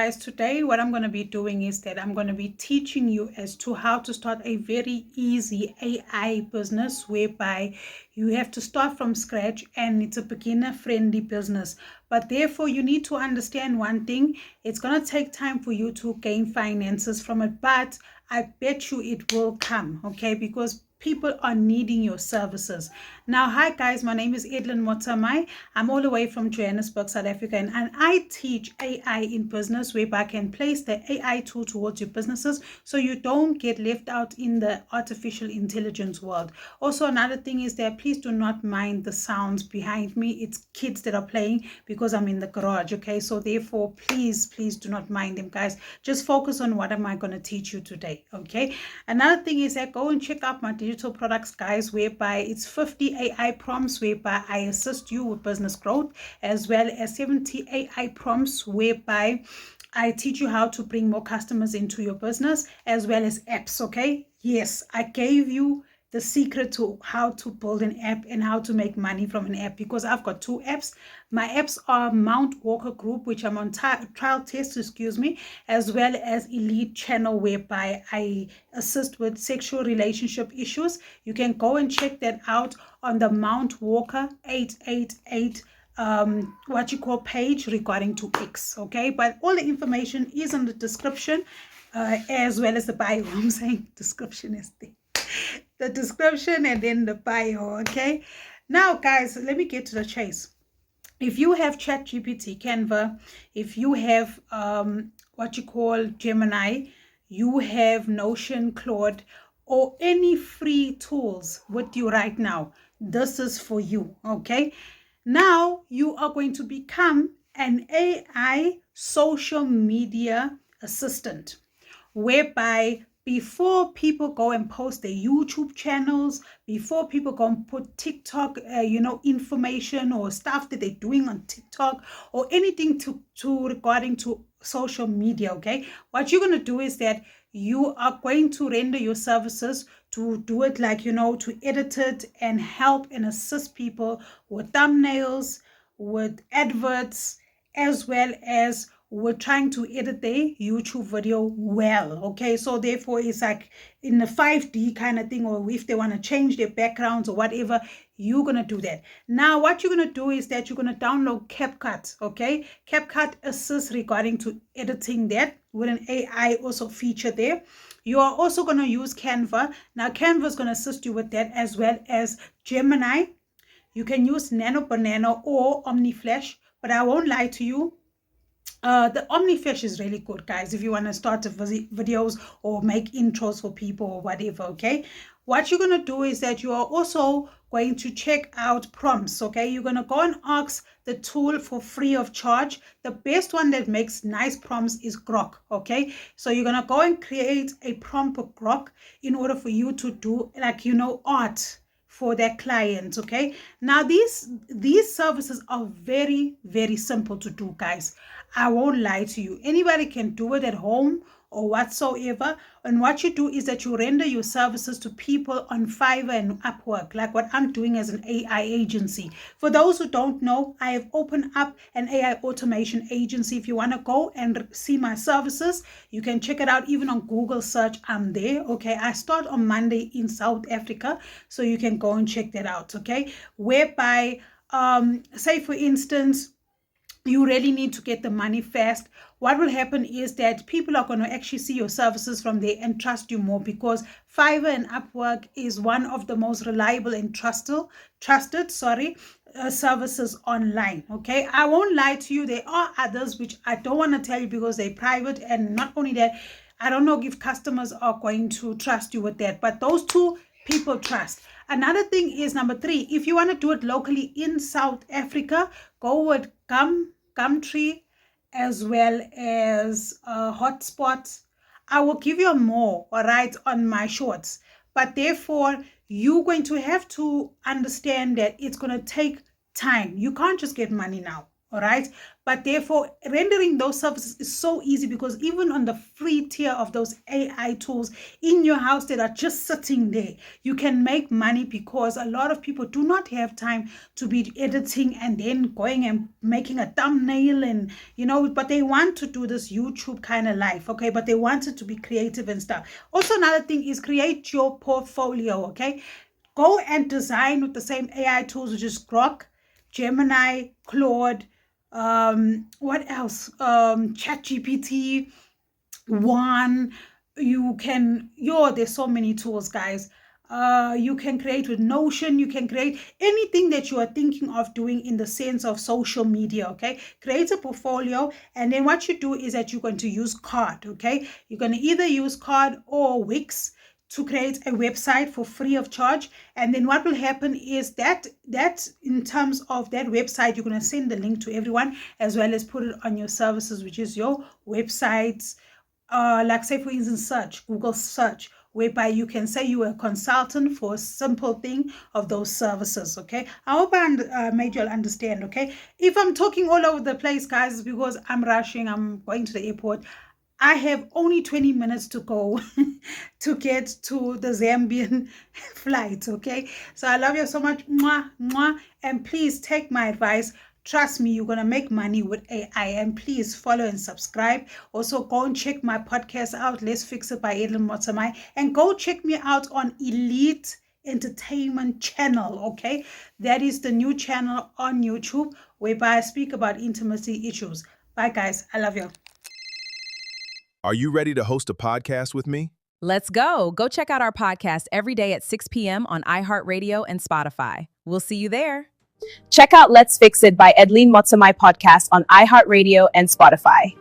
guys, today what I'm going to be doing is that I'm going to be teaching you as to how to start a very easy AI business whereby you have to start from scratch and it's a beginner friendly business. But therefore you need to understand one thing. It's going to take time for you to gain finances from it, but I bet you it will come, okay? Because people are needing your services. Now, hi guys, my name is Edlin Motamai. I'm all the way from Johannesburg, South Africa, and I teach AI in business whereby I can place the AI tool towards your businesses so you don't get left out in the artificial intelligence world. Also, another thing is that please do not mind the sounds behind me. It's kids that are playing because I'm in the garage, okay? So therefore, please do not mind them, guys. Just focus on what am I going to teach you today, okay? Another thing is that go and check out my digital products, guys, whereby it's 50 AI prompts whereby I assist you with business growth, as well as 70 AI prompts whereby I teach you how to bring more customers into your business, as well as apps, okay? Yes, I gave you the secret to how to build an app and how to make money from an app, because I've got two apps. My apps are Mount Walker Group, which I'm on trial test, as well as Elite Channel, whereby I assist with sexual relationship issues. You can go and check that out on the Mount Walker 888 page regarding to X, okay? But all the information is in the description, as well as the bio. I'm saying description is the description and then the bio, okay? Now guys, let me get to the chase. If you have ChatGPT, Canva, if you have Gemini, you have Notion, Claude, or any free tools with you right now, this is for you, okay? Now you are going to become an AI social media assistant, whereby before people go and post their YouTube channels, before people go and put TikTok, information or stuff that they're doing on TikTok or anything to regarding to social media, okay? What you're going to do is that you are going to render your services to do it like, to edit it and help and assist people with thumbnails, with adverts, as well as we're trying to edit their YouTube video well, okay? So therefore it's like in the 5D kind of thing, or if they want to change their backgrounds or whatever, you're going to do that. Now what you're going to do is that you're going to download CapCut, okay? CapCut assists regarding to editing that with an AI also feature there. You are also going to use Canva. Now Canva is going to assist you with that, as well as Gemini. You can use Nano Banana or OmniFlash, but I won't lie to you, the OmniFlash is really good, guys, if you want to start videos or make intros for people or whatever, okay? What you're going to do is that you are also going to check out prompts, okay? You're going to go and ask the tool for free of charge. The best one that makes nice prompts is Grok, okay? So you're going to go and create a prompt for Grok in order for you to do, like, art for their clients, okay? Now these services are very, very simple to do, guys. I won't lie to you. Anybody can do it at home or whatsoever. And what you do is that you render your services to people on Fiverr and Upwork, like what I'm doing as an AI agency. For those who don't know, I have opened up an AI automation agency. If you want to go and see my services, you can check it out. Even on Google search, I'm there, okay? I start on Monday in South Africa, so you can go and check that out, okay? Whereby, say for instance, you really need to get the money fast. What will happen is that people are going to actually see your services from there and trust you more, because Fiverr and Upwork is one of the most reliable and trusted services online, okay? I won't lie to you, there are others which I don't want to tell you because they're private, and not only that, I don't know if customers are going to trust you with that, but those two people trust. Another thing is number 3, if you want to do it locally in South Africa, go with Gumtree, as well as Hotspot. I will give you more, all right, on my shorts, but therefore you're going to have to understand that it's going to take time. You can't just get money now, all right? But therefore, rendering those services is so easy because even on the free tier of those AI tools in your house that are just sitting there, you can make money because a lot of people do not have time to be editing and then going and making a thumbnail and, but they want to do this YouTube kind of life, okay? But they want it to be creative and stuff. Also, another thing is create your portfolio, okay? Go and design with the same AI tools, which is Grok, Gemini, Claude, what else? ChatGPT, One. There's so many tools, guys. You can create with Notion. You can create anything that you are thinking of doing in the sense of social media, okay? Create a portfolio, and then what you do is that you're going to use Card, okay? You're going to either use Card or Wix to create a website for free of charge. And then what will happen is that in terms of that website, you're going to send the link to everyone as well as put it on your services, which is your websites, like say for instance Google search, whereby you can say you are a consultant for a simple thing of those services, okay? I hope I made you all understand, okay? If I'm talking all over the place, guys, it's because I'm rushing. I'm going to the airport. I have only 20 minutes to go to get to the Zambian flight, okay? So I love you so much. Mwah, mwah. And please take my advice. Trust me, you're going to make money with AI. And please follow and subscribe. Also, go and check my podcast out. Let's Fix It by Edlin Motamai. And go check me out on Elite Entertainment channel, okay? That is the new channel on YouTube whereby I speak about intimacy issues. Bye, guys. I love you. Are you ready to host a podcast with me? Let's go. Go check out our podcast every day at 6 p.m. on iHeartRadio and Spotify. We'll see you there. Check out Let's Fix It by Edlin Motsamai podcast on iHeartRadio and Spotify.